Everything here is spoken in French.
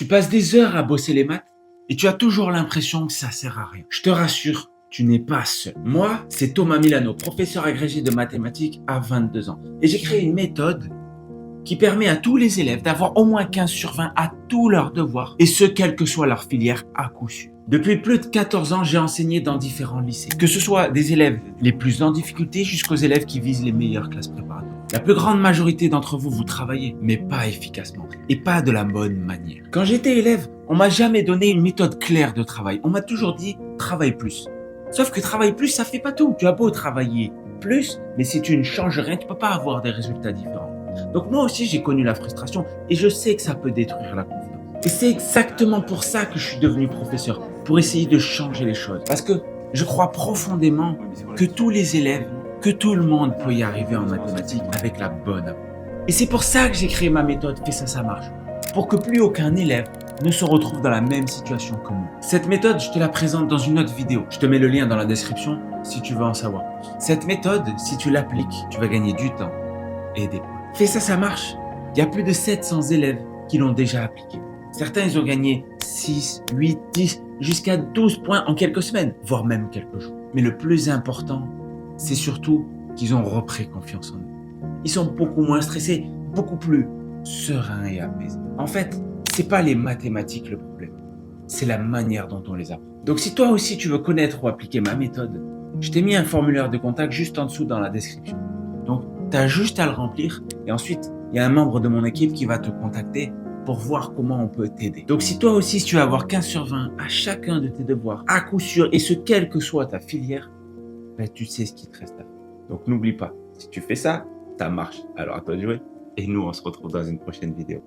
Tu passes des heures à bosser les maths et tu as toujours l'impression que ça sert à rien. Je te rassure, tu n'es pas seul. Moi, c'est Thomas Milano, professeur agrégé de mathématiques à 22 ans. Et j'ai créé une méthode qui permet à tous les élèves d'avoir au moins 15 sur 20 à tous leurs devoirs, et ce, quelle que soit leur filière à coup sûr. Depuis plus de 14 ans, j'ai enseigné dans différents lycées, que ce soit des élèves les plus en difficulté jusqu'aux élèves qui visent les meilleures classes préparatoires. La plus grande majorité d'entre vous, vous travaillez, mais pas efficacement, et pas de la bonne manière. Quand j'étais élève, on m'a jamais donné une méthode claire de travail. On m'a toujours dit « travaille plus ». Sauf que travailler plus, ça fait pas tout. Tu as beau travailler plus, mais si tu ne changes rien, tu peux pas avoir des résultats différents. Donc moi aussi, j'ai connu la frustration et je sais que ça peut détruire la confiance. Et c'est exactement pour ça que je suis devenu professeur, pour essayer de changer les choses. Parce que je crois profondément que tous les élèves, que tout le monde peut y arriver en mathématiques avec la bonne approche. Et c'est pour ça que j'ai créé ma méthode Fais ça, ça marche. Pour que plus aucun élève ne se retrouve dans la même situation que moi. Cette méthode, je te la présente dans une autre vidéo. Je te mets le lien dans la description si tu veux en savoir plus. Cette méthode, si tu l'appliques, tu vas gagner du temps et des points. Fais ça, ça marche. Il y a plus de 700 élèves qui l'ont déjà appliqué. Certains, ils ont gagné 6, 8, 10, jusqu'à 12 points en quelques semaines, voire même quelques jours. Mais le plus important, c'est surtout qu'ils ont repris confiance en eux. Ils sont beaucoup moins stressés, beaucoup plus sereins et apaisés. En fait, c'est pas les mathématiques le problème, c'est la manière dont on les apprend. Donc si toi aussi tu veux connaître ou appliquer ma méthode, je t'ai mis un formulaire de contact juste en dessous dans la description. Donc tu as juste à le remplir et ensuite il y a un membre de mon équipe qui va te contacter pour voir comment on peut t'aider. Donc si toi aussi si tu veux avoir 15 sur 20 à chacun de tes devoirs, à coup sûr, et ce quelle que soit ta filière, ben, tu sais ce qu'il te reste à faire. Donc n'oublie pas, si tu fais ça, ça marche. Alors à toi de jouer et nous on se retrouve dans une prochaine vidéo.